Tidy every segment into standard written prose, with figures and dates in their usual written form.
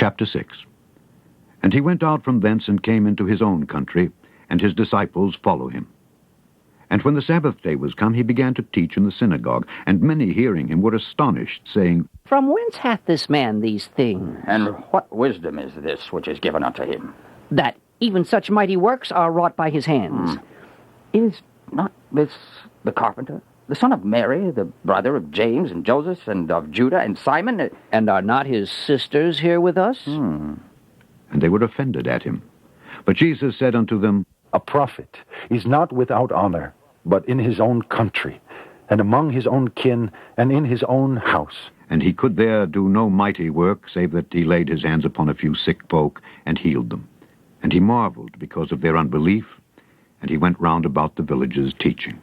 Chapter 6. And he went out from thence and came into his own country, and his disciples follow him. And when the Sabbath day was come, he began to teach in the synagogue, and many hearing him were astonished, saying, From whence hath this man these things? And what wisdom is this which is given unto him? That even such mighty works are wrought by his hands. Is not this the carpenter, the son of Mary, the brother of James and Joseph, and of Judah and Simon? And are not his sisters here with us? And they were offended at him. But Jesus said unto them, A prophet is not without honor, but in his own country, and among his own kin, and in his own house. And he could there do no mighty work, save that he laid his hands upon a few sick folk, and healed them. And he marveled because of their unbelief, and he went round about the villages teaching.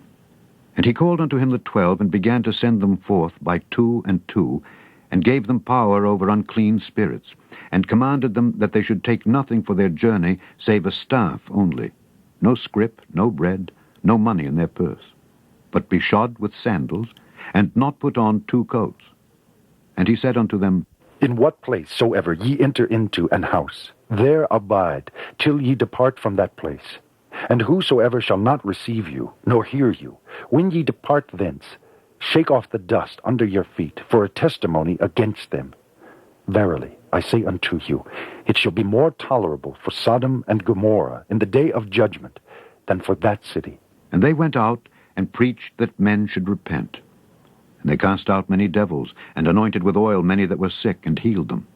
And he called unto him the 12, and began to send them forth by 2 and 2, and gave them power over unclean spirits, and commanded them that they should take nothing for their journey, save a staff only, no scrip, no bread, no money in their purse, but be shod with sandals, and not put on 2 coats. And he said unto them, In what place soever ye enter into an house, there abide, till ye depart from that place. And whosoever shall not receive you, nor hear you, when ye depart thence, shake off the dust under your feet for a testimony against them. Verily, I say unto you, it shall be more tolerable for Sodom and Gomorrah in the day of judgment than for that city. And they went out and preached that men should repent. And they cast out many devils, and anointed with oil many that were sick, and healed them.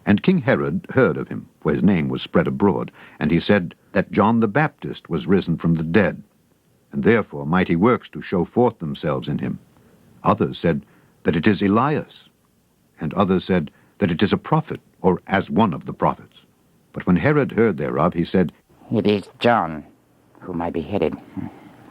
And King Herod heard of him, for his name was spread abroad, and he said that John the Baptist was risen from the dead, and therefore mighty works do show forth themselves in him. Others said that it is Elias, and others said that it is a prophet, or as one of the prophets. But when Herod heard thereof, he said, It is John, whom I beheaded.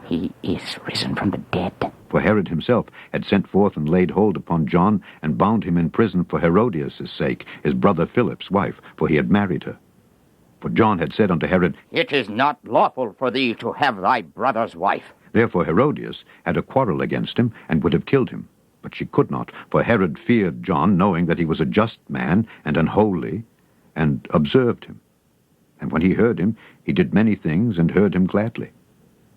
He is risen from the dead. For Herod himself had sent forth and laid hold upon John, and bound him in prison for Herodias' sake, his brother Philip's wife, for he had married her. For John had said unto Herod, It is not lawful for thee to have thy brother's wife. Therefore Herodias had a quarrel against him, and would have killed him. But she could not, for Herod feared John, knowing that he was a just man and unholy, and observed him. And when he heard him, he did many things, and heard him gladly.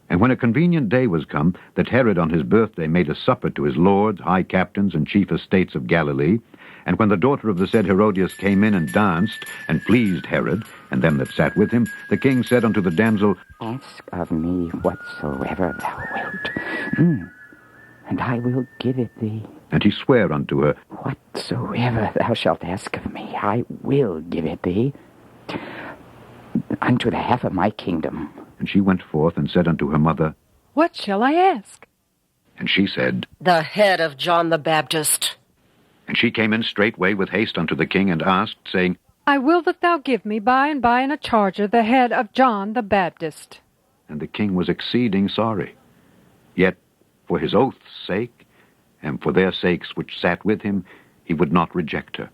And when a convenient day was come, that Herod on his birthday made a supper to his lords, high captains, and chief estates of Galilee, and when the daughter of the said Herodias came in and danced, and pleased Herod, and them that sat with him, the king said unto the damsel, Ask of me whatsoever thou wilt, and I will give it thee. And he sware unto her, Whatsoever thou shalt ask of me, I will give it thee, unto the half of my kingdom. And she went forth and said unto her mother, What shall I ask? And she said, The head of John the Baptist. And she came in straightway with haste unto the king, and asked, saying, I will that thou give me by and by in a charger the head of John the Baptist. And the king was exceeding sorry. Yet for his oath's sake, and for their sakes which sat with him, he would not reject her.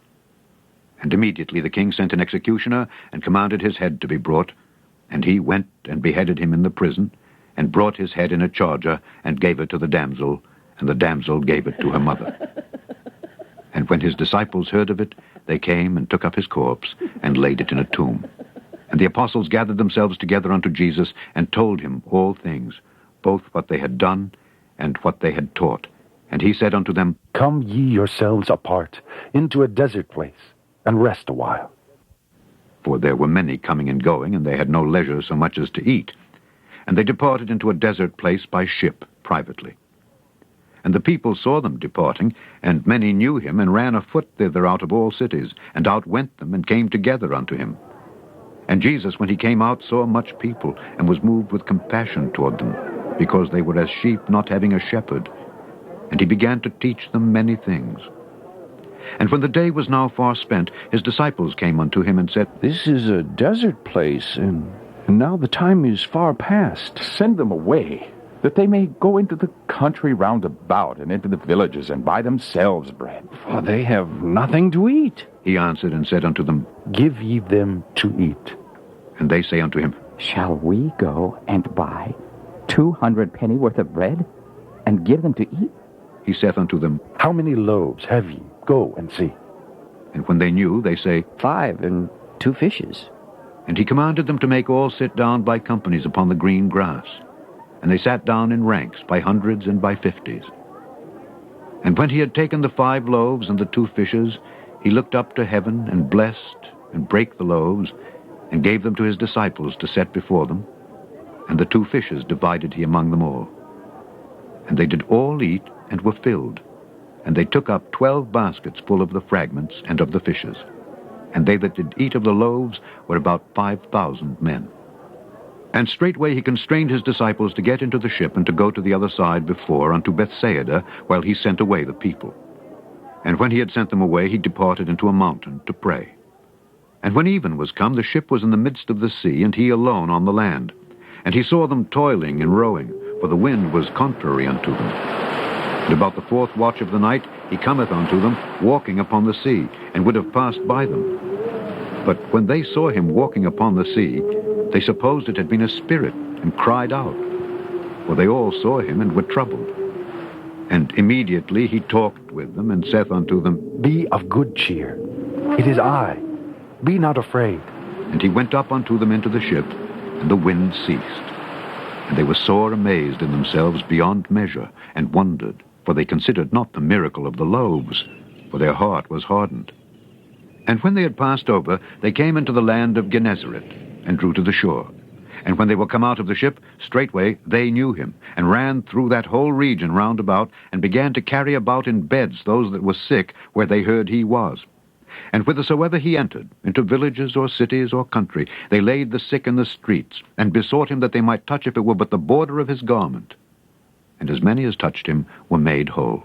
And immediately the king sent an executioner, and commanded his head to be brought. And he went and beheaded him in the prison, and brought his head in a charger, and gave it to the damsel, and the damsel gave it to her mother. And when his disciples heard of it, they came and took up his corpse, and laid it in a tomb. And the apostles gathered themselves together unto Jesus, and told him all things, both what they had done, and what they had taught. And he said unto them, Come ye yourselves apart into a desert place, and rest a while. For there were many coming and going, and they had no leisure so much as to eat. And they departed into a desert place by ship privately. And the people saw them departing, and many knew him, and ran afoot thither out of all cities, and outwent them, and came together unto him. And Jesus, when he came out, saw much people, and was moved with compassion toward them, because they were as sheep not having a shepherd. And he began to teach them many things. And when the day was now far spent, his disciples came unto him, and said, This is a desert place, and now the time is far past. Send them away, that they may go into the country round about, and into the villages, and buy themselves bread. For they have nothing to eat. He answered and said unto them, Give ye them to eat. And they say unto him, Shall we go and buy 200 penny worth of bread, and give them to eat? He saith unto them, How many loaves have ye? Go and see. And when they knew, they say, 5 and 2 fishes. And he commanded them to make all sit down by companies upon the green grass. And they sat down in ranks, by hundreds and by 50s. And when he had taken the 5 loaves and the 2 fishes, he looked up to heaven, and blessed, and brake the loaves, and gave them to his disciples to set before them. And the 2 fishes divided he among them all. And they did all eat, and were filled. And they took up 12 baskets full of the fragments and of the fishes. And they that did eat of the loaves were about 5,000 men. And straightway he constrained his disciples to get into the ship, and to go to the other side before unto Bethsaida, while he sent away the people. And when he had sent them away, he departed into a mountain to pray. And when even was come, the ship was in the midst of the sea, and he alone on the land. And he saw them toiling and rowing, for the wind was contrary unto them. And about the 4th watch of the night he cometh unto them, walking upon the sea, and would have passed by them. But when they saw him walking upon the sea, they supposed it had been a spirit, and cried out. For they all saw him, and were troubled. And immediately he talked with them, and saith unto them, Be of good cheer. It is I. Be not afraid. And he went up unto them into the ship, and the wind ceased. And they were sore amazed in themselves beyond measure, and wondered, for they considered not the miracle of the loaves, for their heart was hardened. And when they had passed over, they came into the land of Gennesaret, and drew to the shore. And when they were come out of the ship, straightway they knew him, and ran through that whole region round about, and began to carry about in beds those that were sick, where they heard he was. And whithersoever he entered, into villages or cities or country, they laid the sick in the streets, and besought him that they might touch, if it were but the border of his garment. And as many as touched him were made whole.